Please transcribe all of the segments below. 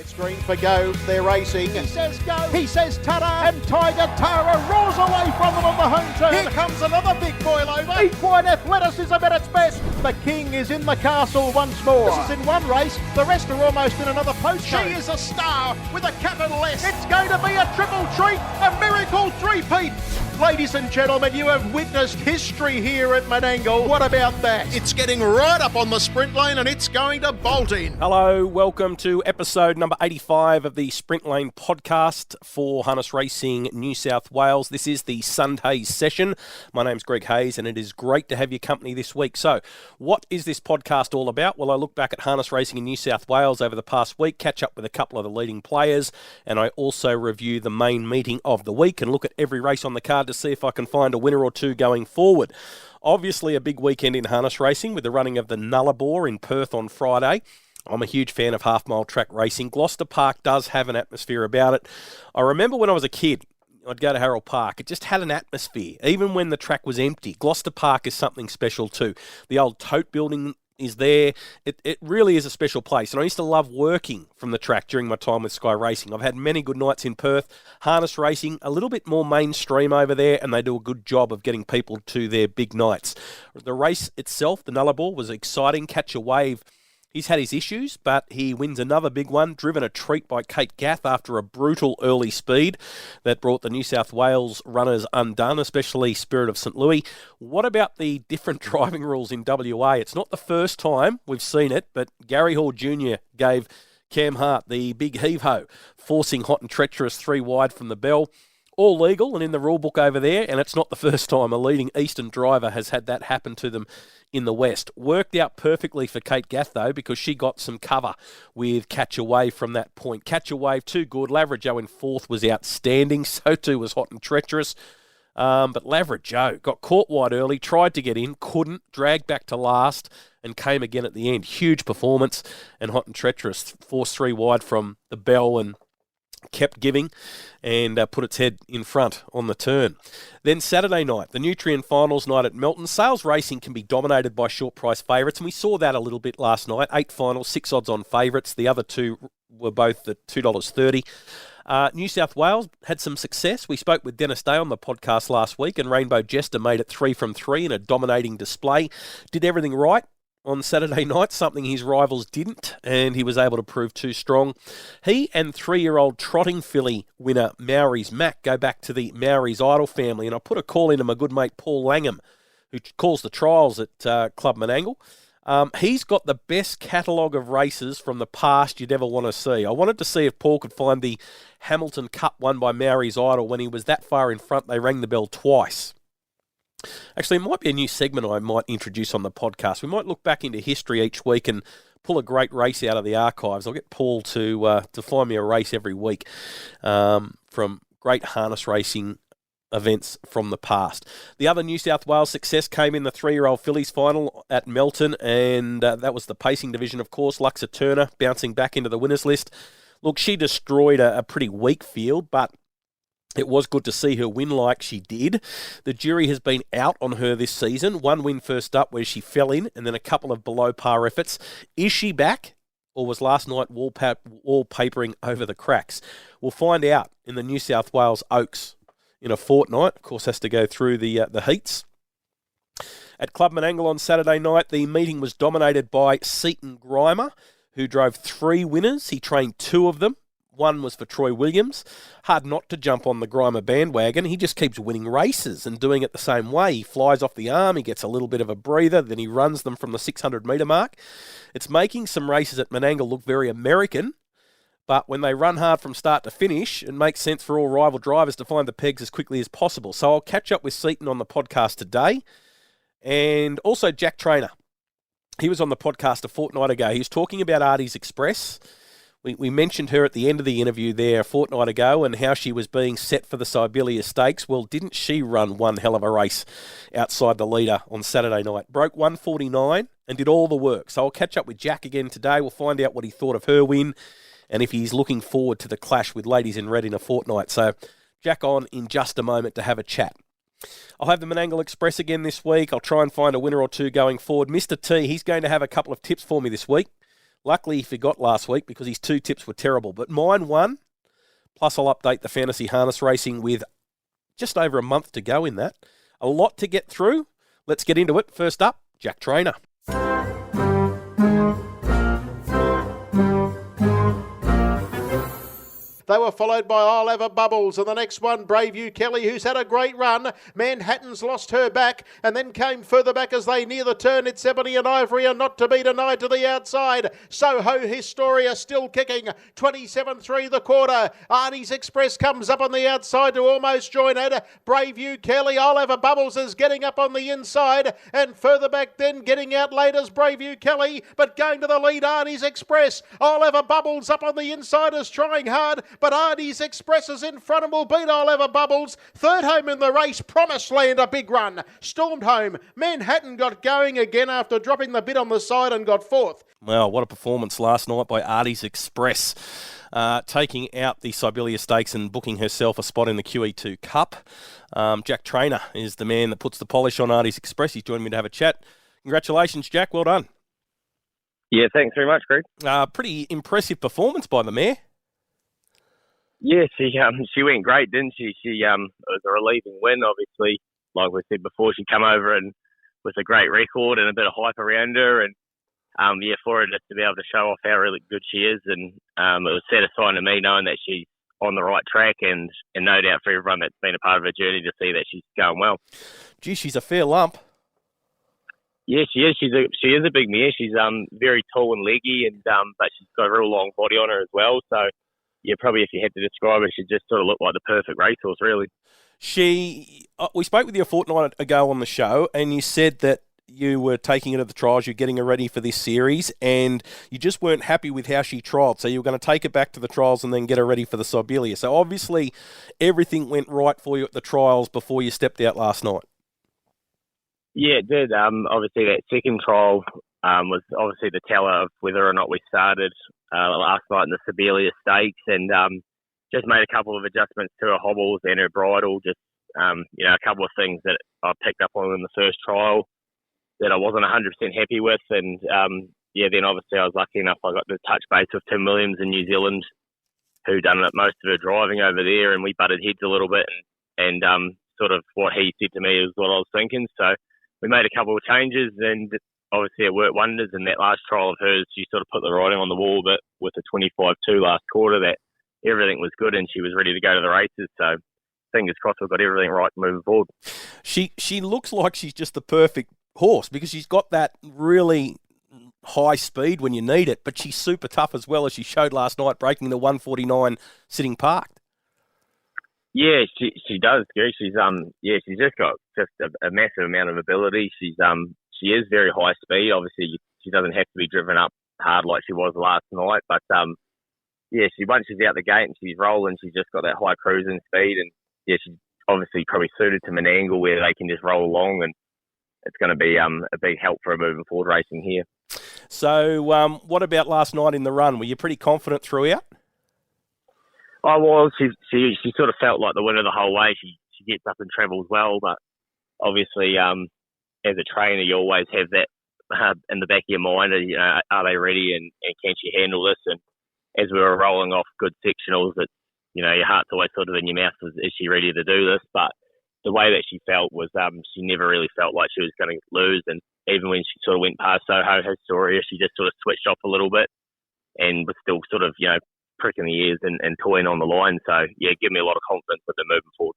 Screen for go, they're racing. He says go, he says ta-da, and Tiger Tara roars away from them on the home turn. Here comes another big boil over. Equine athleticism at its best. The king is in the castle once more. This is in one race, the rest are almost in another postcode. She is a star with a capital S. It's going to be a triple treat, a miracle three-peat. Ladies and gentlemen, you have witnessed history here at Menangle. What about that? It's getting right up on the sprint lane and it's going to bolt in. Hello, welcome to episode number 85 of the Sprint Lane podcast for Harness Racing New South Wales. This is the Sunday session. My name's Greg Hayes and it is great to have your company this week. So, what is this podcast all about? Well, I look back at harness racing in New South Wales over the past week, catch up with a couple of the leading players, and I also review the main meeting of the week and look at every race on the card to see if I can find a winner or two going forward. Obviously, a big weekend in harness racing with the running of the Nullarbor in Perth on Friday. I'm a huge fan of half-mile track racing. Gloucester Park does have an atmosphere about it. I remember when I was a kid, I'd go to Harold Park. It just had an atmosphere, even when the track was empty. Gloucester Park is something special too. The old tote building is there. It really is a special place. And I used to love working from the track during my time with Sky Racing. I've had many good nights in Perth. Harness racing, a little bit more mainstream over there, and they do a good job of getting people to their big nights. The race itself, the Nullarbor, was exciting. Catch a Wave. He's had his issues, but he wins another big one, driven a treat by Kate Gath after a brutal early speed that brought the New South Wales runners undone, especially Spirit of St. Louis. What about the different driving rules in WA? It's not the first time we've seen it, but Gary Hall Jr. gave Cam Hart the big heave-ho, forcing Hot and Treacherous 3 wide from the bell. All legal and in the rule book over there, and it's not the first time a leading Eastern driver has had that happen to them in the West. Worked out perfectly for Kate Gath, though, because she got some cover with Catch a Wave from that point. Catch a Wave, too good. Laverajo in fourth was outstanding. So too was Hot and Treacherous. But Laverajo got caught wide early, tried to get in, couldn't, dragged back to last, and came again at the end. Huge performance, and Hot and Treacherous forced 3 wide from the bell and kept giving and put its head in front on the turn. Then Saturday night, the Nutrien Finals night at Melton. Sales racing can be dominated by short price favourites, and we saw that a little bit last night. 8 finals, 6 odds on favourites. The other 2 were both at $2.30. New South Wales had some success. We spoke with Dennis Day on the podcast last week, and Rainbow Jester made it 3 from 3 in a dominating display. Did everything right on Saturday night, something his rivals didn't, and he was able to prove too strong. He and 3-year-old trotting filly winner Maori's Mac go back to the Maori's Idol family, and I put a call into my good mate Paul Langham, who calls the trials at Club Menangle. He's got the best catalogue of races from the past you'd ever want to see. I wanted to see if Paul could find the Hamilton Cup won by Maori's Idol. When he was that far in front, they rang the bell twice. Actually, it might be a new segment I might introduce on the podcast. We might look back into history each week and pull a great race out of the archives. I'll get Paul to find me a race every week from great harness racing events from the past. The other New South Wales success came in the 3-year-old fillies final at Melton, and that was the pacing division, of course. Luxa Turner bouncing back into the winners list. Look, she destroyed a pretty weak field, but it was good to see her win like she did. The jury has been out on her this season. 1 win first up where she fell in, and then a couple of below-par efforts. Is she back, or was last night wallpapering over the cracks? We'll find out in the New South Wales Oaks in a fortnight. Of course, has to go through the heats. At Club Menangle on Saturday night, the meeting was dominated by Seaton Grima, who drove 3 winners. He trained 2 of them. 1 was for Troy Williams. Hard not to jump on the Grima bandwagon. He just keeps winning races and doing it the same way. He flies off the arm, he gets a little bit of a breather, then he runs them from the 600-metre mark. It's making some races at Menangle look very American, but when they run hard from start to finish, it makes sense for all rival drivers to find the pegs as quickly as possible. So I'll catch up with Seaton on the podcast today. And also Jack Trainor. He was on the podcast a fortnight ago. He was talking about Aardies Express. We mentioned her at the end of the interview there a fortnight ago and how she was being set for the Sibelia Stakes. Well, didn't she run one hell of a race outside the leader on Saturday night? Broke 149 and did all the work. So I'll catch up with Jack again today. We'll find out what he thought of her win and if he's looking forward to the clash with Ladies in Red in a fortnight. So Jack on in just a moment to have a chat. I'll have the Menangle Express again this week. I'll try and find a winner or two going forward. Mr. T, he's going to have a couple of tips for me this week. Luckily, he forgot last week because his 2 tips were terrible. But mine won, plus I'll update the fantasy harness racing with just over a month to go in that. A lot to get through. Let's get into it. First up, Jack Trainor. They were followed by I'll Have a Bubbles, and the next one, Braveview Kelly, who's had a great run. Manhattan's lost her back, and then came further back as they near the turn. It's Ebony and Ivory are not to be denied to the outside. Soho Historia still kicking. 27.3 the quarter. Aardies Express comes up on the outside to almost join it. Braveview Kelly, I'll Have a Bubbles is getting up on the inside, and further back then getting out late as Braveview Kelly, but going to the lead, Aardies Express. I'll Have a Bubbles up on the inside is trying hard, but Aardies Express is in front and will beat I'll Have a Bubbles. Third home in the race, Promised Land, a big run. Stormed home. Manhattan got going again after dropping the bit on the side and got fourth. Well, what a performance last night by Aardies Express. Taking out the Sibelia Stakes and booking herself a spot in the QEII Cup. Jack Trainor is the man that puts the polish on Aardies Express. He's joined me to have a chat. Congratulations, Jack. Well done. Yeah, thanks very much, Greg. Pretty impressive performance by the mare. Yeah, she went great, didn't she? It was a relieving win, obviously. Like we said before, she come over and with a great record and a bit of hype around her, and for her just to be able to show off how really good she is, and it was satisfying to me knowing that she's on the right track, and no doubt for everyone that's been a part of her journey to see that she's going well. Gee, she's a fair lump. Yeah, she is. She is a big mare. She's very tall and leggy, and but she's got a real long body on her as well. So yeah, probably if you had to describe her, she just sort of looked like the perfect racehorse, really. We spoke with you a fortnight ago on the show, and you said that you were taking her to the trials, you're getting her ready for this series, and you just weren't happy with how she trialled, so you were going to take her back to the trials and then get her ready for the Sibelia. So obviously everything went right for you at the trials before you stepped out last night. Yeah, it did. Obviously that second trial was obviously the teller of whether or not we started last night in the Sibelia Stakes, and just made a couple of adjustments to her hobbles and her bridle, just a couple of things that I picked up on in the first trial that I wasn't 100% happy with, and then obviously I was lucky enough I got to touch base with Tim Williams in New Zealand, who done most of her driving over there, and we butted heads a little bit, and sort of what he said to me was what I was thinking. So we made a couple of changes, and obviously it worked wonders. In that last trial of hers, she sort of put the writing on the wall a bit with the 25-2 last quarter, that everything was good and she was ready to go to the races. So fingers crossed we've got everything right moving forward. She looks like she's just the perfect horse because she's got that really high speed when you need it, but she's super tough as well, as she showed last night, breaking the 149 sitting parked. Yeah, she does, Gary. She's just got a massive amount of ability. She is very high speed. Obviously, she doesn't have to be driven up hard like she was last night, but once she's out the gate and she's rolling, she's just got that high cruising speed, and she's obviously probably suited to Menangle where they can just roll along, and it's going to be a big help for her moving forward racing here. So, what about last night in the run? Were you pretty confident throughout? I was. She sort of felt like the winner the whole way. She gets up and travels well, but obviously, as a trainer, you always have that in the back of your mind. Are they ready, and can she handle this? And as we were rolling off good sectionals, that your heart's always sort of in your mouth. Is she ready to do this? But the way that she felt was she never really felt like she was going to lose, and even when she sort of went past Soho Historia, she just sort of switched off a little bit and was still sort of pricking the ears and toying on the line. So give me a lot of confidence with them moving forward.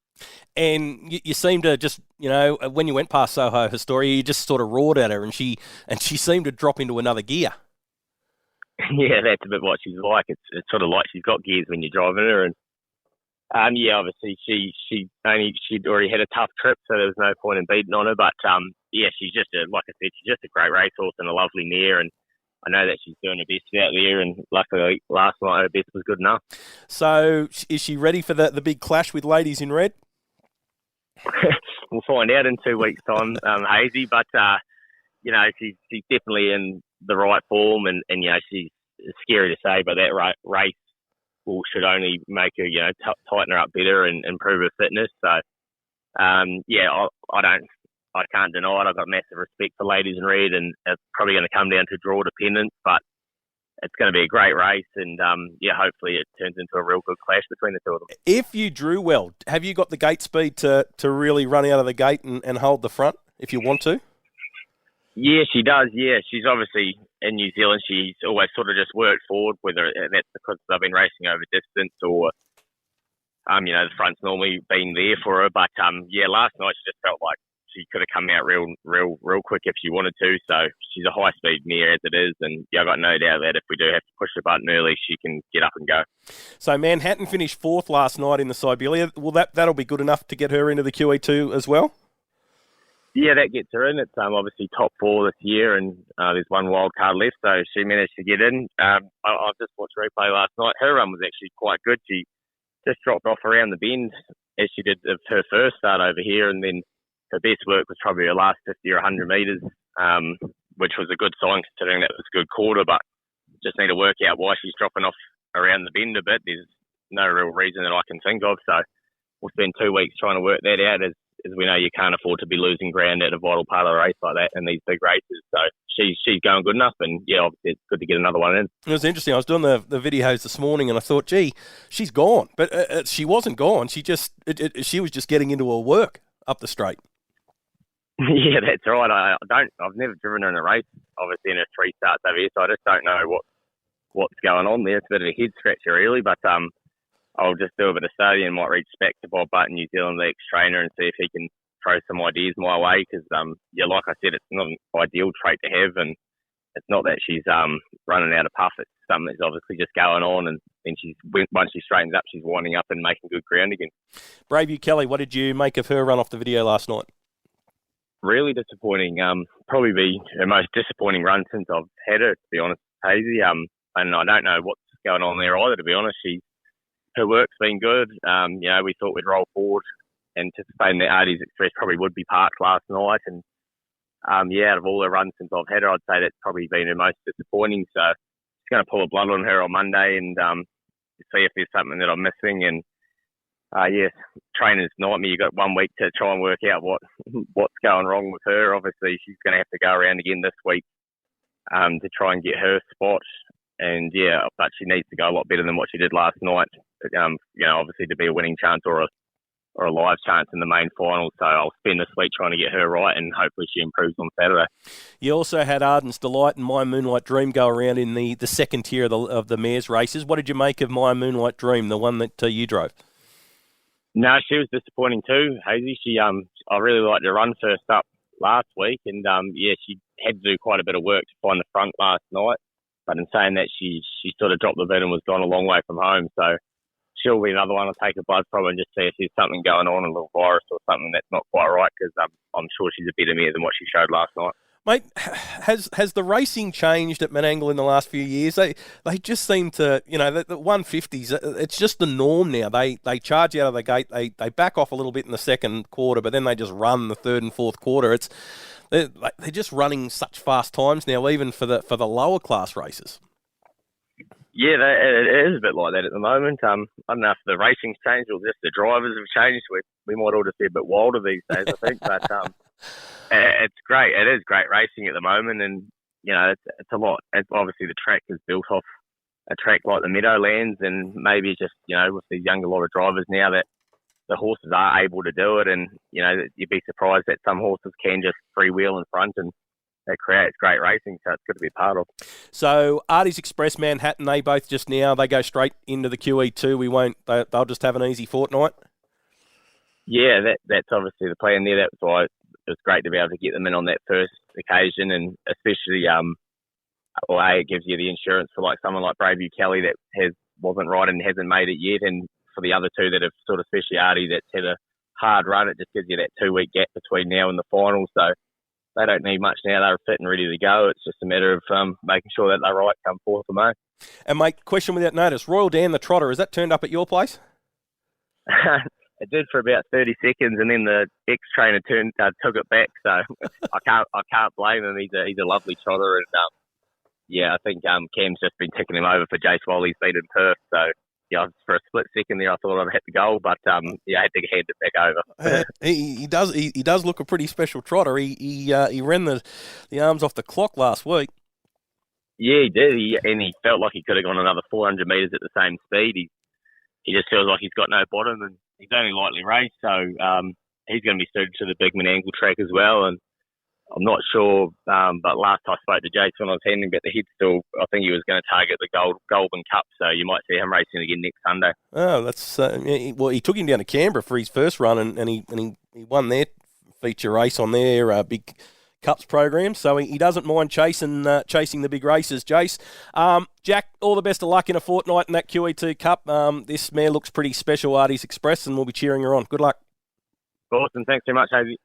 And you seem to just when you went past Soho Historia, you just sort of roared at her, and she seemed to drop into another gear. Yeah, that's a bit what she's like. It's sort of like she's got gears when you're driving her, and obviously she'd already had a tough trip, so there was no point in beating on her. But she's just like I said, she's just a great racehorse and a lovely mare, and I know that she's doing her best out there, and luckily last night her best was good enough. So is she ready for the big clash with Ladies in Red? We'll find out in 2 weeks' time, Hazy. But she's definitely in the right form, and she's scary to say, but that race should only make her tighten her up better and improve her fitness. So I can't deny it. I've got massive respect for Ladies in Red, and it's probably going to come down to draw dependence. But it's going to be a great race, and hopefully it turns into a real good clash between the two of them. If you drew well, have you got the gate speed to really run out of the gate and hold the front if you want to? Yeah, she does. Yeah, she's obviously in New Zealand. She's always sort of just worked forward, whether that's because I've been racing over distance or, the front's normally been there for her. But last night she just felt like she could have come out real quick if she wanted to. So she's a high speed mare as it is, and I've got no doubt that if we do have to push the button early, she can get up and go. So Manhattan finished 4th last night in the Sibelia. Well, that'll be good enough to get her into the QE2 as well. Yeah, that gets her in. It's obviously top 4 this year, and there's one wild card left, so she managed to get in. I've just watched replay last night. Her run was actually quite good. She just dropped off around the bend as she did her first start over here, and then her best work was probably her last 50 or 100 metres, which was a good sign considering that was a good quarter, but just need to work out why she's dropping off around the bend a bit. There's no real reason that I can think of, so we'll spend 2 weeks trying to work that out as we know you can't afford to be losing ground at a vital part of the race like that in these big races. So she's going good enough, and obviously it's good to get another one in. It was interesting. I was doing the videos this morning, and I thought, gee, she's gone, but she wasn't gone. She was just getting into her work up the straight. Yeah, that's right. I've never driven her in a race, obviously in her 3 starts over here, so I just don't know what's going on there. It's a bit of a head scratcher really, but I'll just do a bit of study and might reach back to Bob Button, New Zealand Jack Trainor, and see if he can throw some ideas my way. Because, like I said, it's not an ideal trait to have, and it's not that she's running out of puff. It's something that's obviously just going on, and then once she straightens up, she's winding up and making good ground again. Braveview Kelly, what did you make of her run off the video last night? Really disappointing. Probably be her most disappointing run since I've had her, to be honest, Hazy. And I don't know what's going on there either, to be honest. Her work's been good. We thought we'd roll forward, anticipating that Aardies Express probably would be parked last night. And, out of all her runs since I've had her, I'd say that's probably been her most disappointing. So just going to pull a blood on her on Monday and see if there's something that I'm missing. And, trainer's nightmare. You've got 1 week to try and work out what's going wrong with her. Obviously, she's going to have to go around again this week to try and get her spot. And but she needs to go a lot better than what she did last night. Obviously to be a winning chance or a live chance in the main final. So I'll spend this week trying to get her right, and hopefully she improves on Saturday. You also had Arden's Delight and My Moonlight Dream go around in the second tier of the mares races. What did you make of My Moonlight Dream, the one that you drove? No, she was disappointing too, Hazy. I really liked her run first up last week, and she had to do quite a bit of work to find the front last night. But in saying that, she sort of dropped the bit and was gone a long way from home. So she'll be another one. I'll take a blood from her and just see if there's something going on, a little virus or something that's not quite right, because I'm sure she's a better mare than what she showed last night. Mate, has the racing changed at Menangle in the last few years? They just seem to, the 150s, it's just the norm now. They charge out of the gate, they back off a little bit in the second quarter, but then they just run the third and fourth quarter. They're just running such fast times now, even for the lower class races. Yeah, it is a bit like that at the moment. I don't know if the racing's changed or just the drivers have changed. We might all just be a bit wilder these days, I think. But it's great. It is great racing at the moment, and it's a lot. Obviously, the track is built off a track like the Meadowlands, and maybe just with these younger lot of drivers now that the horses are able to do it, and you'd be surprised that some horses can just freewheel in front, and that creates great racing. So it's good to be a part of. So Aardies Express, Manhattan, they both they go straight into the QE2. They'll just have an easy fortnight. Yeah, that's obviously the plan there. That's why it was great to be able to get them in on that first occasion, and especially it gives you the insurance for like someone like Braveview Kelly that wasn't right and hasn't made it yet, and for the other two that have sort of, especially Aardi, that's had a hard run, it just gives you that 2 week gap between now and the final. So they don't need much now. They're fit and ready to go. It's just a matter of making sure that they're right come 4th of May. And mate, question without notice, Royal Dan the Trotter, has that turned up at your place? It did for about 30 seconds, and then the ex-trainer took it back. So I can't blame him. He's a lovely trotter, and I think Cam's just been ticking him over for Jace Wally's beat in Perth. So for a split second there, I thought I'd hit the goal, but I had to hand it back over. He does look a pretty special trotter. He ran the arms off the clock last week. Yeah, he did, and he felt like he could have gone another 400 metres at the same speed. He just feels like he's got no bottom, and he's only lightly raced, so he's going to be suited to the big Menangle track as well. And I'm not sure, but last I spoke to Jason when I was handing about the head still, I think he was going to target the Golden Cup, so you might see him racing again next Sunday. Oh, that's well. He took him down to Canberra for his first run, and he won their feature race on their big Cups program, so he doesn't mind chasing the big races. Jace, Jack, all the best of luck in a fortnight in that QEII Cup. This mare looks pretty special, Aardies Express, and we'll be cheering her on. Good luck. Awesome, thanks very much, Hazy.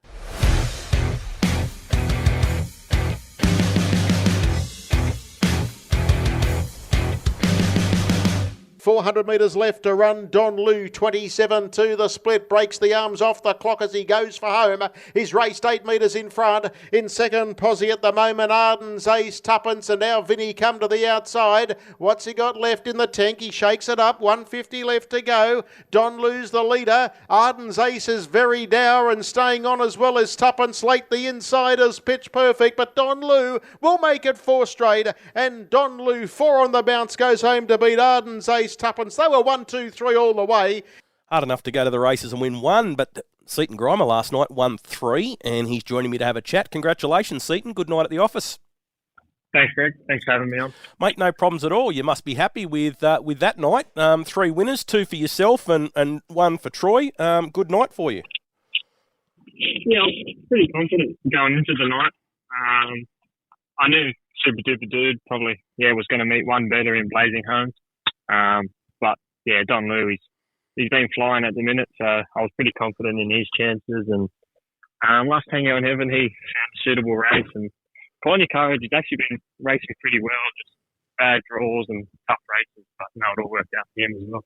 400 metres left to run. Don Lu, 27 to the split, breaks the arms off the clock as he goes for home. He's raced 8 metres in front. In second posse at the moment, Aardies Ace, Tuppence, and now Vinny come to the outside. What's he got left in the tank? He shakes it up. 150 left to go. Don Lu's the leader. Aardies Ace is very dour and staying on as well as Tuppence. Late the insiders pitch perfect, but Don Lu will make it 4 straight, and Don Lu 4 on the bounce goes home to beat Aardies Ace, Tuppence. They were 1, 2, 3 all the way. Hard enough to go to the races and win 1, but Seaton Grima last night won 3, and he's joining me to have a chat. Congratulations, Seaton. Good night at the office. Thanks, Greg. Thanks for having me on. Mate, no problems at all. You must be happy with that night. 3 winners, 2 for yourself and 1 for Troy. Good night for you. Yeah, I was pretty confident going into the night. I knew Super Duper Dude probably was going to meet one better in Blazing Homes. But yeah, Don Lu, he's been flying at the minute, so I was pretty confident in his chances. And last Tango in Heaven, he found a suitable race. And Pioneer Courage, he's actually been racing pretty well, just bad draws and tough races, but no, it all worked out for him as well.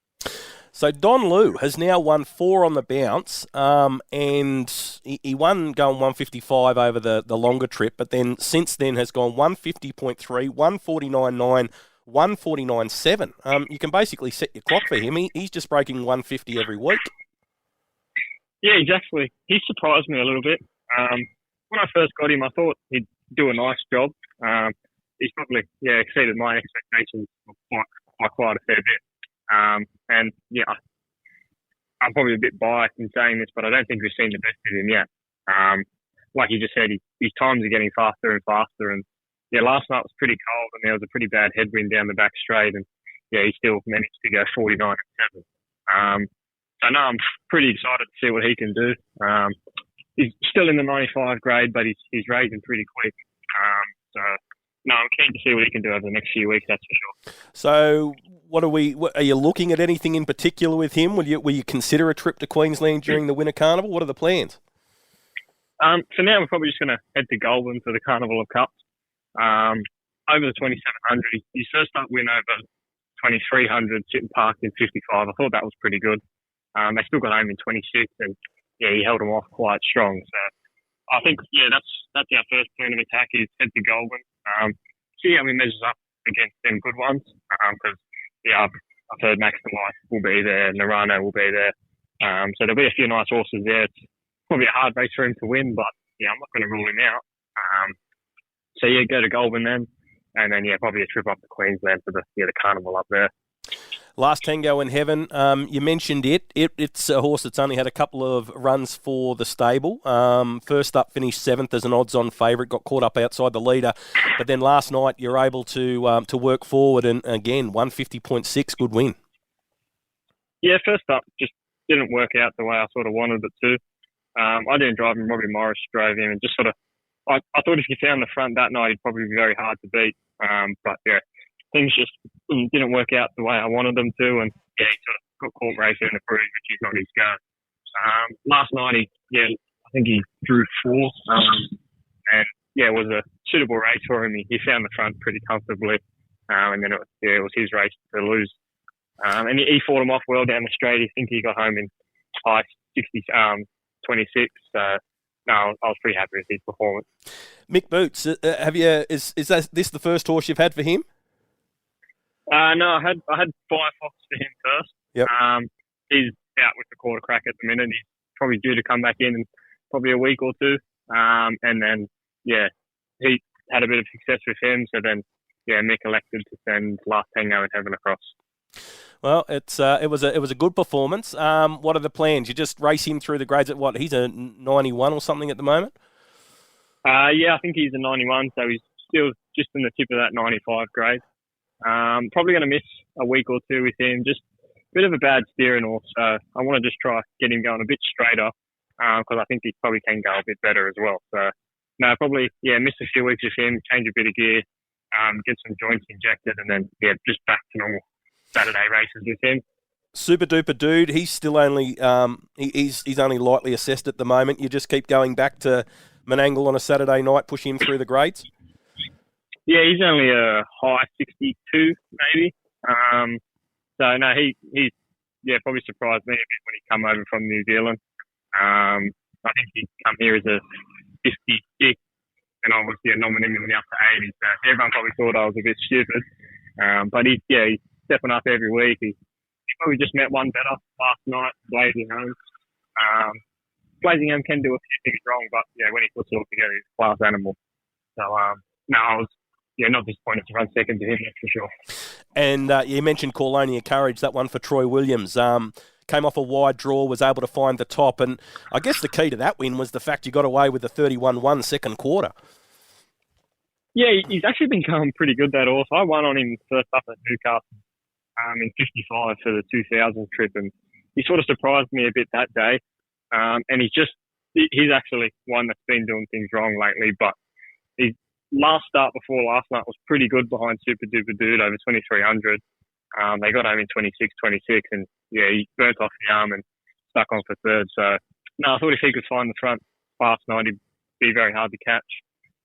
So Don Lu has now won 4 on the bounce, and he won going 155 over the longer trip, but then since then has gone 150.3, 149.9, 149.7. You can basically set your clock for him. He's just breaking 150 every week. Yeah, exactly. He surprised me a little bit. When I first got him, I thought he'd do a nice job. He's probably exceeded my expectations by quite a fair bit. And yeah, I'm probably a bit biased in saying this, but I don't think we've seen the best of him yet. Like you just said, his times are getting faster and faster. And yeah, last night was pretty cold, and there was a pretty bad headwind down the back straight, and yeah, he still managed to go 49 at 7. So no, I'm pretty excited to see what he can do. He's still in the 95 grade, but he's raising pretty quick. So no, I'm keen to see what he can do over the next few weeks. That's for sure. So, what are you looking at anything in particular with him? Will you consider a trip to Queensland during the Winter Carnival? What are the plans? For now, we're probably just going to head to Goulburn for the Carnival of Cups. Over the 2700, his first up win over 2300, sitting parked in 55. I thought that was pretty good. They still got home in 26, and yeah, he held them off quite strong. So I think that's our first plan of attack is head to Goulburn. See how he measures up against them good ones. Because I've heard Max the Life will be there, Narano will be there. So there'll be a few nice horses there. It's probably a hard race for him to win, but yeah, I'm not going to rule him out. So yeah, go to Goulburn then, and then probably a trip up to Queensland for the carnival up there. Last Tango in Heaven, you mentioned it's a horse that's only had a couple of runs for the stable. First up, finished 7th as an odds-on favourite, got caught up outside the leader. But then last night, you're able to work forward, and again, 150.6, good win. Yeah, first up, just didn't work out the way I sort of wanted it to. I didn't drive him, Robbie Morris drove him, and just sort of, I thought if he found the front that night, he'd probably be very hard to beat. But yeah, things just didn't work out the way I wanted them to, and yeah, he sort of got caught racing in the Bruges, which is not his go. Last night, I think he drew 4, and yeah, it was a suitable race for him. He found the front pretty comfortably, and then it was his race to lose. And he fought him off well down the straight. I think he got home in high 60, 26. So no, I was pretty happy with his performance. Mick Boots, is this the first horse you've had for him? No, I had Firefox for him first. Yep. He's out with the quarter crack at the minute. He's probably due to come back in probably a week or two. And then, yeah, he had a bit of success with him. So then, Mick elected to send Last Tango and Heaven across. Well, it was a good performance. What are the plans? You just race him through the grades at what? He's a 91 or something at the moment? I think he's a 91, so he's still just in the tip of that 95 grade. Probably going to miss a week or two with him. Just a bit of a bad steering off, so I want to just try get him going a bit straighter because I think he probably can go a bit better as well. So, no, probably, miss a few weeks with him, change a bit of gear, get some joints injected, and then, just back to normal Saturday races with him. Super duper dude. He's still only he's only lightly assessed at the moment. You just keep going back to Menangle on a Saturday night, push him through the grades. Yeah, he's only a high 62 maybe. So no, he's probably surprised me a bit when he come over from New Zealand. I think he come here as a 56, and I was nominating him in the upper 80s. So everyone probably thought I was a bit stupid. But he's stepping up every week. He probably just met one better last night, Blazingham. Blazingham can do a few things wrong, but when he puts it all together, he's a class animal. So no, I was not disappointed to run second to him, that's for sure. And you mentioned Corlonia Courage, that one for Troy Williams. Came off a wide draw, was able to find the top, and I guess the key to that win was the fact you got away with the 31-1 second quarter. Yeah, he's actually been going pretty good, that horse. I won on him first up at Newcastle in 55 for the 2000 trip, and he sort of surprised me a bit that day. And he's actually one that's been doing things wrong lately, but his last start before last night was pretty good behind Super Duper Dude over 2300. They got home in 26, and he burnt off the arm and stuck on for third. So, no, I thought if he could find the front last night, he'd be very hard to catch.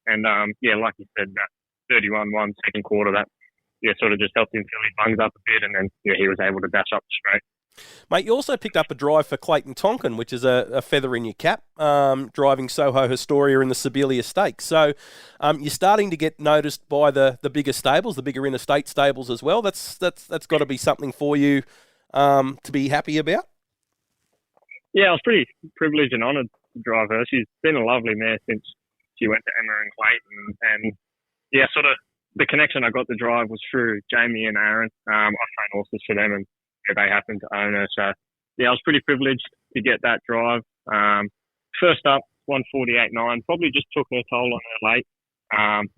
And, like you said, that 31-1 second quarter, that sort of just helped him fill his lungs up a bit, and then he was able to dash up straight. Mate, you also picked up a drive for Clayton Tonkin, which is a feather in your cap, driving Soho Historia in the Sibelia Stakes. So you're starting to get noticed by the bigger stables, the bigger interstate stables as well. That's got to be something for you to be happy about. Yeah, I was pretty privileged and honoured to drive her. She's been a lovely mare since she went to Emma and Clayton. And sort of the connection I got to drive was through Jamie and Aaron. I train horses for them, and they happened to own her. So, I was pretty privileged to get that drive. First up, 148.9, probably just took her toll on her late.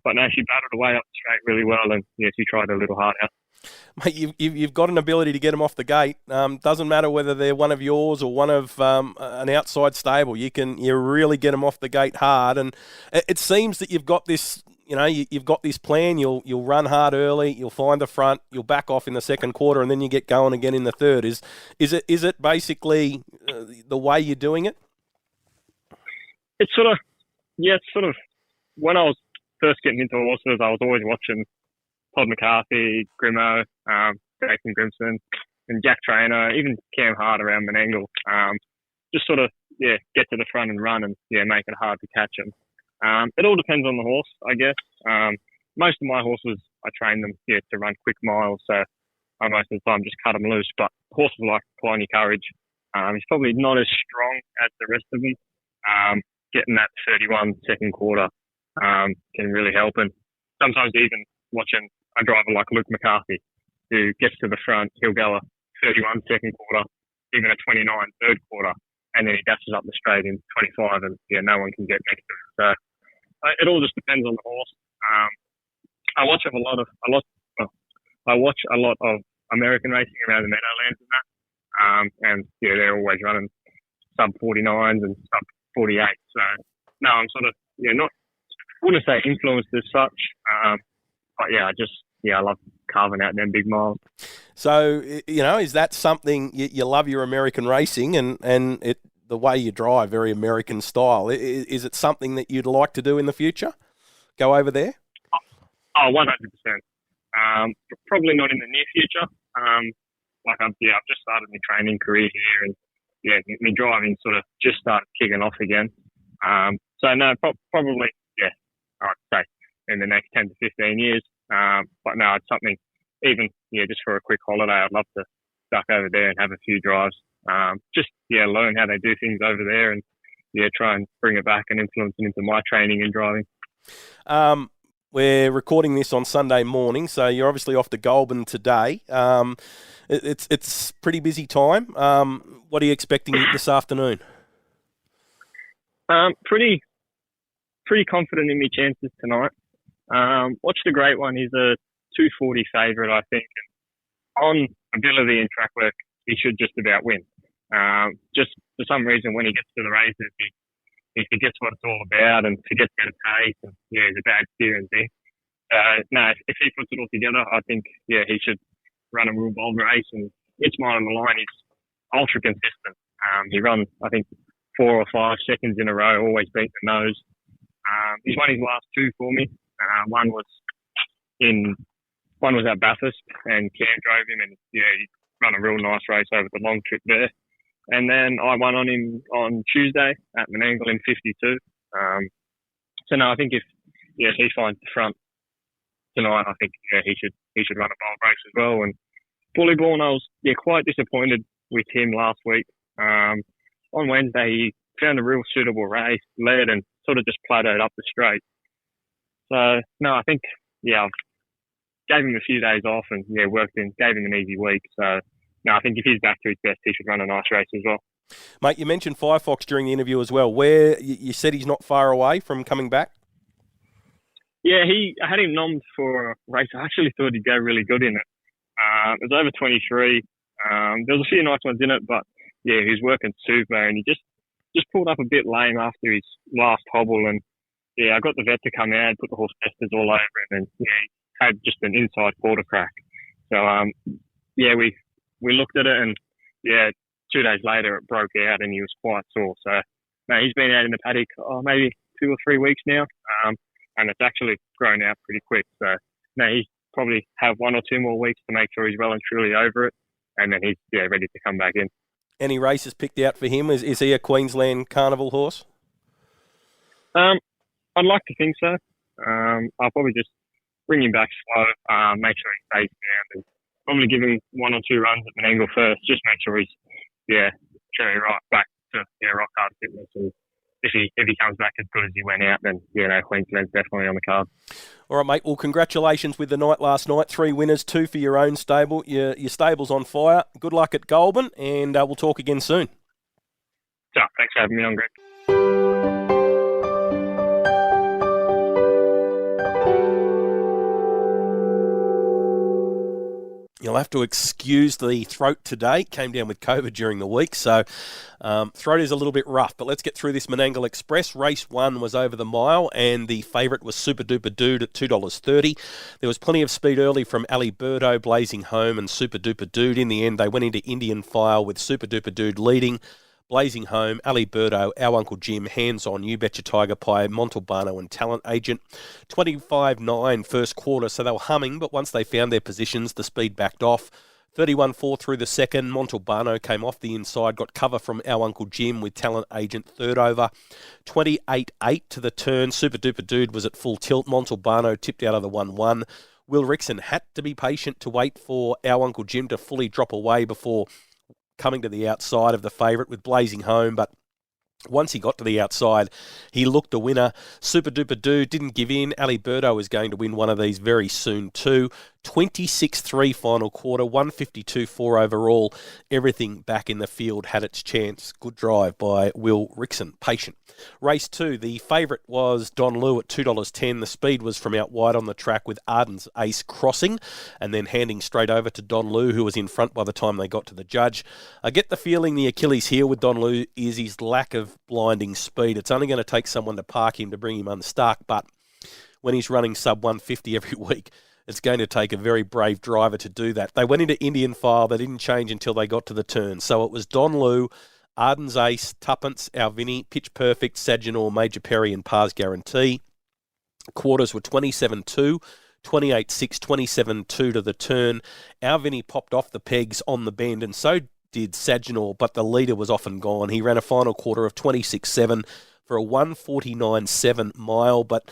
But no, she battled away up the straight really well, and she tried a little harder. Mate, you've got an ability to get them off the gate. Doesn't matter whether they're one of yours or one of an outside stable. You really get them off the gate hard, and it seems that you've got this. You've got this plan. You'll run hard early. You'll find the front. You'll back off in the second quarter, and then you get going again in the third. Is it basically the way you're doing it? It's sort of when I was first getting into horses, I was always watching Todd McCarthy, Grimo, Jason Grimson, and Jack Trainor, even Cam Hart around Menangle. Just sort of get to the front and run, and make it hard to catch them. It all depends on the horse, I guess. Most of my horses, I train them to run quick miles, so I most of the time just cut them loose. But horses like Corlonia Courage, he's probably not as strong as the rest of them. Getting that 31 second quarter can really help. And sometimes even watching a driver like Luke McCarthy, who gets to the front, he'll go a 31 second quarter, even a 29 third quarter, and then he dashes up the straight in 25, and no one can get next to him. So it all just depends on the horse. I watch a lot of American racing around the Meadowlands and that, and they're always running sub 49s and sub 48. So no, I'm sort of wouldn't say influenced as such, but I love carving out them big miles. So is that something you love your American racing and the way you drive, very American style? Is it something that you'd like to do in the future? Go over there? Oh, 100%. Probably not in the near future. I've just started my training career here, and my driving sort of just started kicking off again. So no, probably I'd say in the next 10 to 15 years. But no, it's something even just for a quick holiday. I'd love to duck over there and have a few drives. Learn how they do things over there, and try and bring it back and influence it into my training and driving. We're recording this on Sunday morning, so you're obviously off to Goulburn today. It's pretty busy time. What are you expecting this afternoon? Pretty confident in my chances tonight. Watch the Great One. He's a 240 favourite, I think. On ability and track work, he should just about win. Just for some reason, when he gets to the races, he forgets what it's all about and forgets how to pace. And, he's a bad steer and thing. If he puts it all together, I think, he should run a real bold race. And it's mine on the line. He's ultra consistent. He runs, I think, 4 or 5 seconds in a row, always beat the nose. He's won his last 2 for me. One was at Bathurst, and Cam drove him, and he run a real nice race over the long trip there. And then I won on him on Tuesday at Menangle in 52. I think if he finds the front tonight, I think he should run a bold race as well. And Bullyball, I was quite disappointed with him last week. On Wednesday, he found a real suitable race, led, and sort of just plateaued up the straight. So I think I gave him a few days off and gave him an easy week. So I think if he's back to his best, he should run a nice race as well. Mate, you mentioned Firefox during the interview as well. Where you said he's not far away from coming back? Yeah, I had him nommed for a race. I actually thought he'd go really good in it. It was over 23. There was a few nice ones in it, but he was working super, and he just pulled up a bit lame after his last hobble. And I got the vet to come out, put the horse testers all over him, and he had just an inside quarter crack. So we looked at it, and 2 days later it broke out, and he was quite sore. So he's been out in the paddock maybe 2 or 3 weeks now, and it's actually grown out pretty quick. So he's probably have 1 or 2 more weeks to make sure he's well and truly over it, and then he's ready to come back in. Any races picked out for him? Is he a Queensland Carnival horse? I'd like to think so. I'll probably just bring him back slow, make sure he stays down, and probably give him 1 or 2 runs at Menangle first, just make sure he's cherry right back to rock hard fitness. And if he comes back as good as he went out, then Queensland's definitely on the card. All right, mate. Well, congratulations with the night last night. 3 winners, 2 for your own stable. Your stable's on fire. Good luck at Goulburn, and we'll talk again soon. So, thanks for having me on, Greg. You'll have to excuse the throat today. Came down with COVID during the week, so throat is a little bit rough. But let's get through this Menangle Express. Race 1 was over the mile, and the favourite was Super Duper Dude at $2.30. There was plenty of speed early from Aliberto, Blazing Home, and Super Duper Dude. In the end, they went into Indian File with Super Duper Dude leading. Blazing Home, Aliberto, Our Uncle Jim, Hands On, You Betcha Tiger Pie, Montalbano and Talent Agent. 25.9 first quarter, so they were humming, but once they found their positions, the speed backed off. 31.4 through the second, Montalbano came off the inside, got cover from Our Uncle Jim with Talent Agent third over. 28.8 to the turn, Super Duper Dude was at full tilt, Montalbano tipped out of the 1-1. Will Rickson had to be patient to wait for Our Uncle Jim to fully drop away before coming to the outside of the favourite with Blazing Home, but once he got to the outside, he looked a winner. Super Duper Dude didn't give in. Aliberto is going to win one of these very soon too. 26.3 final quarter, 152.4 overall. Everything back in the field had its chance. Good drive by Will Rickson. Patient. Race 2, the favourite was Don Liu at $2.10. The speed was from out wide on the track with Aardies Ace crossing and then handing straight over to Don Liu, who was in front by the time they got to the judge. I get the feeling the Achilles heel with Don Liu is his lack of blinding speed. It's only going to take someone to park him to bring him unstuck, but when he's running sub 150 every week, it's going to take a very brave driver to do that. They went into Indian File. They didn't change until they got to the turn. So it was Don Liu, Arden's Ace, Tuppence, Alvini, Pitch Perfect, Saginaw, Major Perry and Pars Guarantee. Quarters were 27.2, 28.6, 27.2 to the turn. Alvini popped off the pegs on the bend and so did Saginaw, but the leader was off and gone. He ran a final quarter of 26.7 for a 149.7 mile, but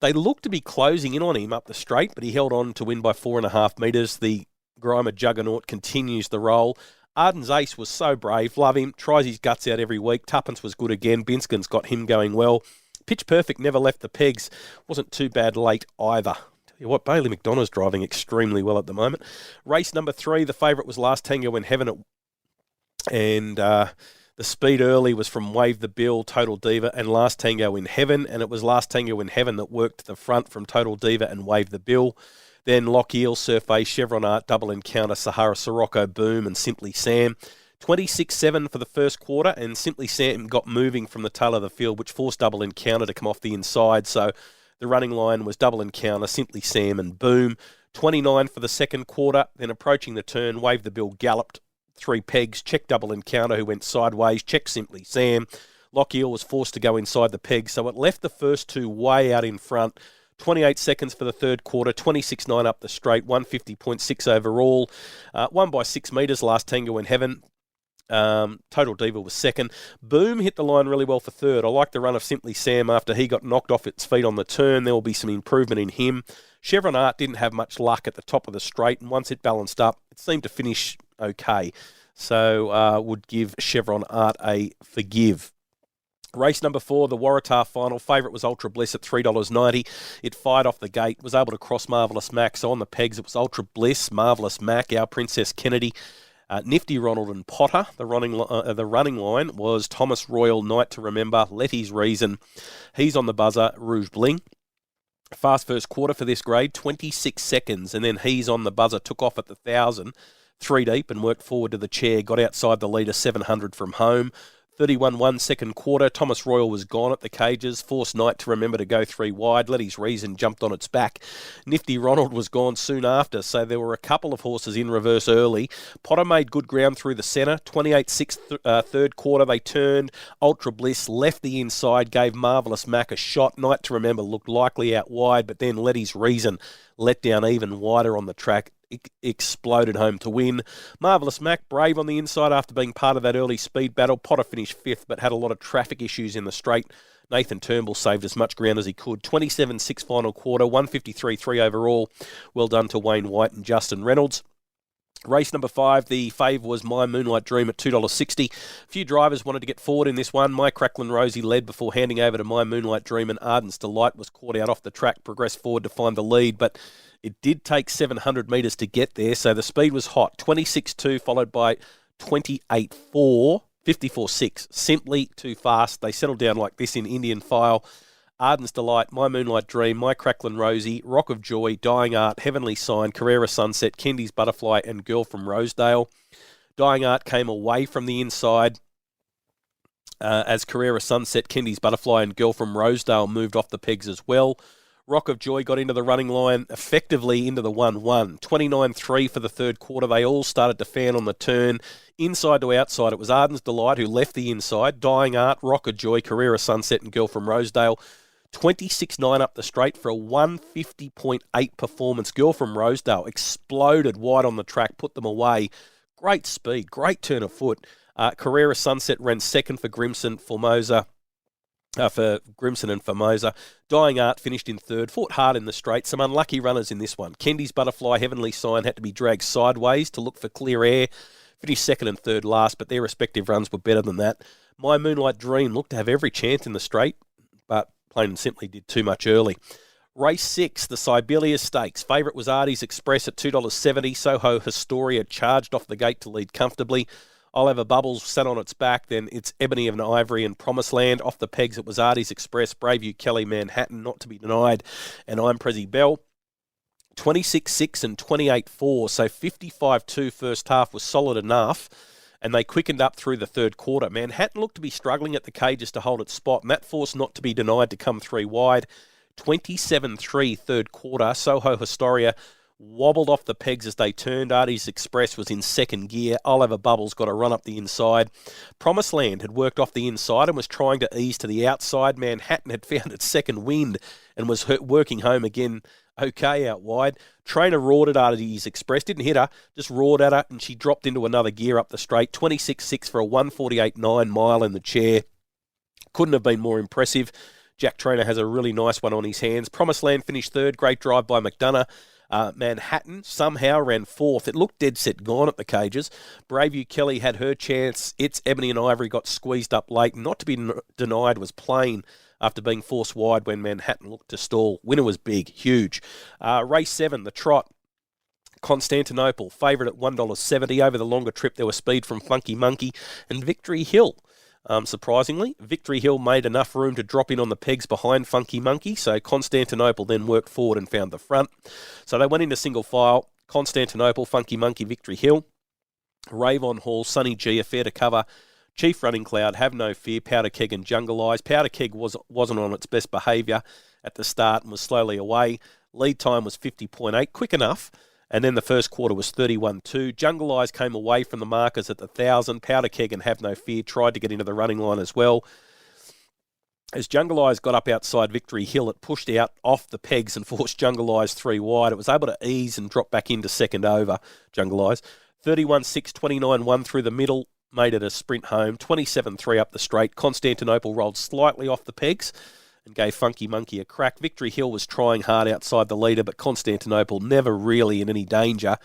they looked to be closing in on him up the straight, but he held on to win by 4.5 metres. The Grima juggernaut continues the roll. Arden's Ace was so brave, love him, tries his guts out every week. Tuppence was good again. Binskin's got him going well. Pitch Perfect never left the pegs. Wasn't too bad late either. Tell you what, Bailey McDonough's driving extremely well at the moment. Race number 3, the favourite was Last Tango in Heaven. The speed early was from Wave the Bill, Total Diva, and Last Tango in Heaven. And it was Last Tango in Heaven that worked to the front from Total Diva and Wave the Bill. Then Lock Eel, Surf Ace, Chevron Art, Double Encounter, Sahara Sirocco, Boom, and Simply Sam. 26-7 for the first quarter, and Simply Sam got moving from the tail of the field, which forced Double Encounter to come off the inside. So the running line was Double Encounter, Simply Sam, and Boom. 29 for the second quarter, then approaching the turn, Wave the Bill galloped 3 pegs, check Double Encounter, who went sideways, check Simply Sam. Lock Eel was forced to go inside the peg, so it left the first 2 way out in front. 28 seconds for the third quarter, 26.9 up the straight, 150.6 overall. Won by 6 metres, Last Tango in Heaven. Total Diva was second. Boom hit the line really well for third. I like the run of Simply Sam after he got knocked off its feet on the turn. There will be some improvement in him. Chevron Art didn't have much luck at the top of the straight, and once it balanced up, it seemed to finish okay. So would give Chevron Art a forgive. Race number 4, the Waratah final. Favourite was Ultra Bliss at $3.90. It fired off the gate, was able to cross Marvellous Mac. So on the pegs, it was Ultra Bliss, Marvellous Mac, Our Princess Kennedy, Nifty Ronald and Potter. The running line was Thomas Royal, Night to Remember, Letty's Reason. He's on the buzzer, Rouge Bling. Fast first quarter for this grade, 26 seconds, and then He's on the buzzer, took off at the 1,000, 3 deep, and worked forward to the chair, got outside the leader, 700 from home. 31-1 second quarter, Thomas Royal was gone at the cages, forced Night to Remember to go 3 wide, Letty's Reason jumped on its back. Nifty Ronald was gone soon after, so there were a couple of horses in reverse early. Potter made good ground through the centre, 28-6 third quarter, they turned. Ultra Bliss left the inside, gave Marvellous Mac a shot. Night to Remember looked likely out wide, but then Letty's Reason let down even wider on the track. Exploded home to win. Marvellous Mac, brave on the inside after being part of that early speed battle. Potter finished 5th, but had a lot of traffic issues in the straight. Nathan Turnbull saved as much ground as he could. 27-6 final quarter, 153.3 overall. Well done to Wayne White and Justin Reynolds. Race number 5, the fave was My Moonlight Dream at $2.60. A few drivers wanted to get forward in this one. My Cracklin' Rosie led before handing over to My Moonlight Dream, and Ardens Delight was caught out off the track, progressed forward to find the lead, but it did take 700 metres to get there, so the speed was hot. 26.2 followed by 28.4, 54.6. Simply too fast. They settled down like this in Indian File. Ardens Delight, My Moonlight Dream, My Cracklin' Rosie, Rock of Joy, Dying Art, Heavenly Sign, Carrera Sunset, Kendy's Butterfly, and Girl from Rosedale. Dying Art came away from the inside as Carrera Sunset, Kendy's Butterfly, and Girl from Rosedale moved off the pegs as well. Rock of Joy got into the running line, effectively into the 1-1. 29.3 for the third quarter. They all started to fan on the turn. Inside to outside, it was Ardens Delight who left the inside. Dying Art, Rock of Joy, Carrera Sunset, and Girl from Rosedale. 26.9 up the straight for a 150.8 performance. Girl from Rosedale exploded wide on the track, put them away. Great speed, great turn of foot. Carrera Sunset ran second for Grimson, Formosa. For Grimson and Formosa. Dying Art finished in third, fought hard in the straight. Some unlucky runners in this one. Kendy's Butterfly, Heavenly Sign had to be dragged sideways to look for clear air. Finished second and third last, but their respective runs were better than that. My Moonlight Dream looked to have every chance in the straight, but plain and simply did too much early. Race 6, the Sibelia Stakes. Favourite was Aardies Express at $2.70. Soho Historia charged off the gate to lead comfortably. Oliver Bubbles sat on its back, then it's Ebony of Ivory and Promised Land. Off the pegs, it was Aardies Express, Braveview Kelly, Manhattan, Not to be Denied, and I'm Prezi Bell. 26.6 and 28.4, so 55.2 first half was solid enough, and they quickened up through the third quarter. Manhattan looked to be struggling at the cages to hold its spot, and that forced Not to be Denied to come 3 wide. 27.3 third quarter, Soho Historia wobbled off the pegs as they turned. Aardies Express was in second gear. Oliver Bubbles got a run up the inside. Promised Land had worked off the inside and was trying to ease to the outside. Manhattan had found its second wind and was working home again okay out wide. Trainor roared at Aardies Express, didn't hit her, just roared at her, and she dropped into another gear up the straight. 26.6 for a 148.9 mile in the chair. Couldn't have been more impressive. Jack Trainor has a really nice one on his hands. Promised Land finished third. Great drive by McDonough. Manhattan somehow ran fourth. It looked dead set gone at the cages. Braveview Kelly had her chance. It's Ebony and Ivory got squeezed up late. Not to be denied was plain after being forced wide when Manhattan looked to stall. Winner was big, huge. Race 7, the trot. Constantinople, favourite at $1.70. Over the longer trip, there was speed from Funky Monkey and Victory Hill. Surprisingly, Victory Hill made enough room to drop in on the pegs behind Funky Monkey, so Constantinople then worked forward and found the front. So they went into single file. Constantinople, Funky Monkey, Victory Hill. Ravon Hall, Sunny G, Affair to Cover, Chief Running Cloud, Have No Fear, Powder Keg and Jungle Eyes. Powder Keg wasn't on its best behaviour at the start and was slowly away. Lead time was 50.8, quick enough. And then the first quarter was 31.2. Jungle Eyes came away from the markers at the 1,000. Powder Keg and Have No Fear tried to get into the running line as well. As Jungle Eyes got up outside Victory Hill, it pushed out off the pegs and forced Jungle Eyes 3 wide. It was able to ease and drop back into second over, Jungle Eyes. 31.6, 29.1 through the middle, made it a sprint home. 27.3 up the straight. Constantinople rolled slightly off the pegs and gave Funky Monkey a crack. Victory Hill was trying hard outside the leader, but Constantinople never really in any danger.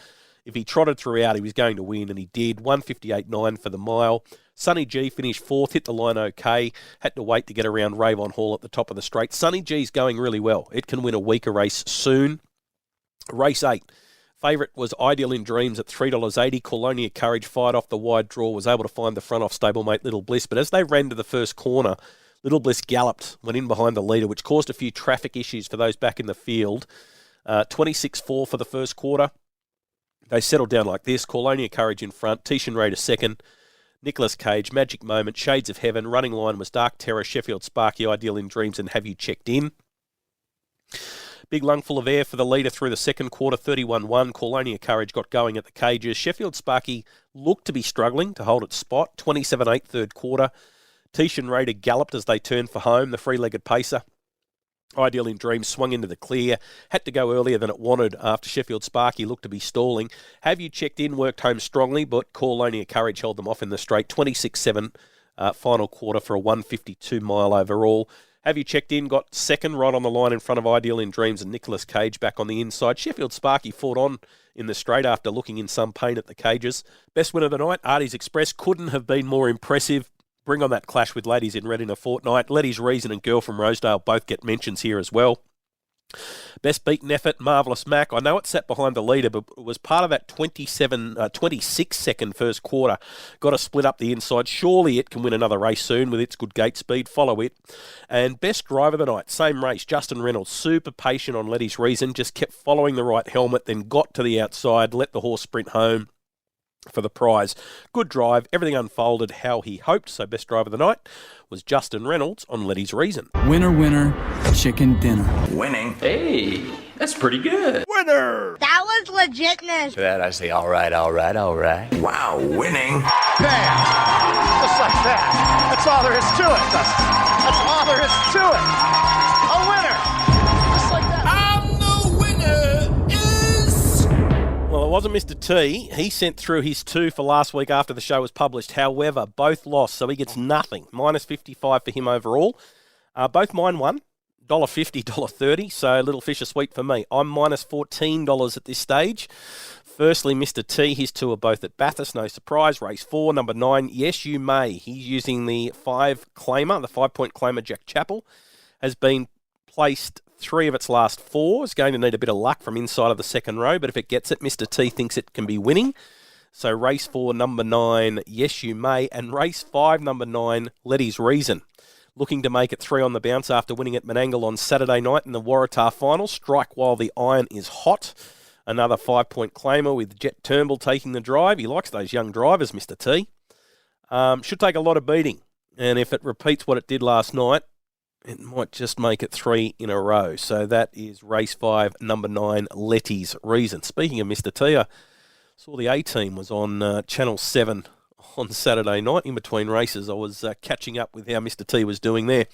If he trotted throughout, he was going to win, and he did. 158.9 for the mile. Sunny G finished 4th, hit the line okay. Had to wait to get around Ravon Hall at the top of the straight. Sunny G's going really well. It can win a weaker race soon. Race 8. Favourite was Ideal in Dreams at $3.80. Colonia Courage fired off the wide draw, was able to find the front off stablemate Little Bliss, but as they ran to the first corner, Little Bliss galloped, went in behind the leader, which caused a few traffic issues for those back in the field. 26.4 for the first quarter. They settled down like this. Colonia Courage in front, Tishan Raider second, Nicholas Cage, Magic Moment, Shades of Heaven. Running line was Dark Terror, Sheffield Sparky, Ideal in Dreams, and Have You Checked In? Big lungful of air for the leader through the second quarter, 31.1. Colonia Courage got going at the cages. Sheffield Sparky looked to be struggling to hold its spot, 27.8 third quarter. Tishan Raider galloped as they turned for home, the free-legged pacer. Ideal in Dreams swung into the clear, had to go earlier than it wanted after Sheffield Sparky looked to be stalling. Have You Checked In worked home strongly, but Colonia Courage held them off in the straight. 26.7 final quarter for a 152 mile overall. Have You Checked In got second right on the line in front of Ideal in Dreams and Nicholas Cage back on the inside. Sheffield Sparky fought on in the straight after looking in some pain at the cages. Best winner of the night, Aardies Express, couldn't have been more impressive. Bring on that clash with Ladies in Red in a Fortnight. Letty's Reason and Girl from Rosedale both get mentions here as well. Best beaten effort, Marvellous Mac. I know it sat behind the leader, but it was part of that 26-second first quarter. Got to split up the inside. Surely it can win another race soon with its good gate speed. Follow it. And best driver of the night, same race, Justin Reynolds. Super patient on Letty's Reason. Just kept following the right helmet, then got to the outside, let the horse sprint home for the prize. Good drive. Everything unfolded how he hoped. So best driver of the night was Justin Reynolds on Letty's Reason. Winner, winner, chicken dinner. Winning. Hey, that's pretty good. Winner! That was legitness. To that I say, all right. Wow, winning. Bam! Just like that. That's all there is to it. That's all there is to it. A winner. Just like that. Well, it wasn't Mr. T. He sent through his 2 for last week after the show was published. However, both lost, so he gets nothing. Minus 55 for him overall. Both mine won. $1.50, $1.30, so Little Fish are sweet for me. I'm minus $14 at this stage. Firstly, Mr. T, his 2 are both at Bathurst, no surprise. Race 4, number 9, Yes You May. He's using the 5-point claimer, Jack Chappell. Has been placed 3 of its last 4. Is going to need a bit of luck from inside of the second row, but if it gets it, Mr. T thinks it can be winning. So race 4, number 9, Yes You May, and race 5, number 9, Letty's Reason. Looking to make it 3 on the bounce after winning at Menangle on Saturday night in the Waratah final. Strike while the iron is hot. Another 5-point claimer with Jet Turnbull taking the drive. He likes those young drivers, Mr. T. Should take a lot of beating. And if it repeats what it did last night, it might just make it 3 in a row. So that is race 5, number 9, Letty's Reason. Speaking of Mr. T, I saw the A-Team was on Channel 7 on Saturday night. In between races, I was catching up with how Mr. T was doing there.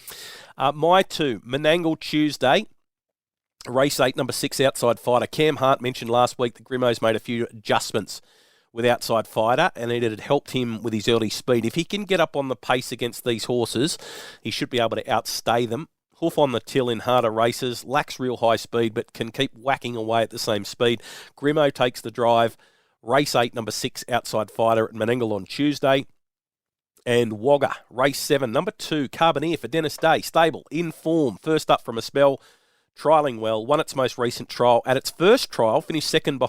My 2, Menangle Tuesday. Race 8, number 6, Outside Fighter. Cam Hart mentioned last week that Grimo's made a few adjustments with Outside Fighter, and it had helped him with his early speed. If he can get up on the pace against these horses, he should be able to outstay them. Hoof on the till in harder races, lacks real high speed, but can keep whacking away at the same speed. Grimo takes the drive. Race 8, number 6, Outside Fighter at Menangle on Tuesday. and Wagga. Race 7, number 2, Carboneer for Dennis Day. Stable, in form, first up from a spell, trialling well, won its most recent trial. At its first trial, finished second,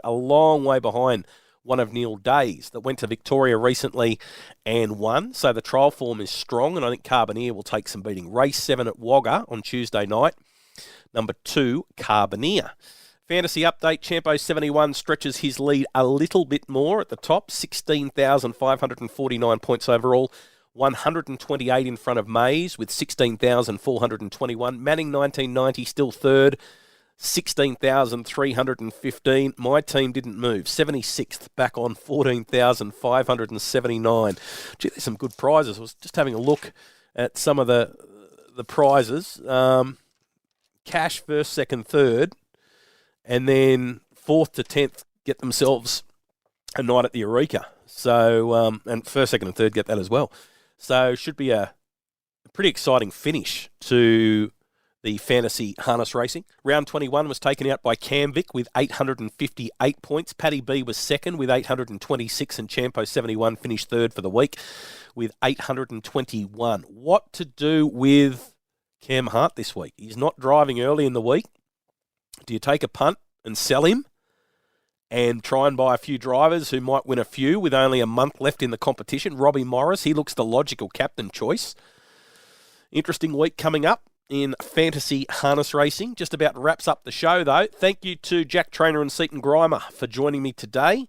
a long way behind one of Neil Day's that went to Victoria recently and won. So the trial form is strong, and I think Carboneer will take some beating. Race 7 at Wagga on Tuesday night. Number 2, Carboneer. Fantasy update, Champo 71 stretches his lead a little bit more at the top, 16,549 points overall, 128 in front of Mays with 16,421. Manning 1990 still third, 16,315. My team didn't move, 76th, back on 14,579. Gee, there's some good prizes. I was just having a look at some of the prizes. Cash first, second, third. And then 4th to 10th get themselves a night at the Eureka. So, and first, second, and third get that as well. So, should be a pretty exciting finish to the fantasy harness racing. Round 21 was taken out by Camvic with 858 points. Paddy B was second with 826, and Champo 71 finished third for the week with 821. What to do with Cam Hart this week? He's not driving early in the week. Do you take a punt and sell him and try and buy a few drivers who might win a few with only a month left in the competition? Robbie Morris, he looks the logical captain choice. Interesting week coming up in fantasy harness racing. Just about wraps up the show, though. Thank you to Jack Trainor and Seaton Grima for joining me today.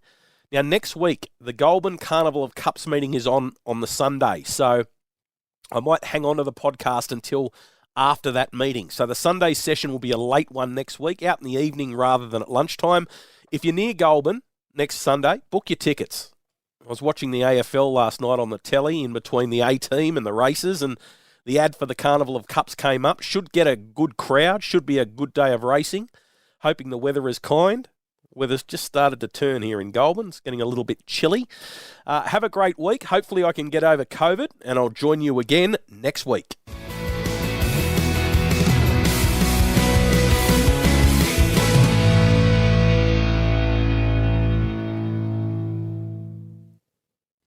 Now, next week, the Goulburn Carnival of Cups meeting is on the Sunday, so I might hang on to the podcast until after that meeting. So the Sunday session will be a late one next week, out in the evening rather than at lunchtime. If you're near Goulburn next Sunday, book your tickets. I was watching the AFL last night on the telly in between the A-team and the races, and the ad for the Carnival of Cups came up. Should get a good crowd, should be a good day of racing. Hoping the weather is kind. Weather's just started to turn here in Goulburn. It's getting a little bit chilly. Have a great week. Hopefully I can get over COVID, and I'll join you again next week.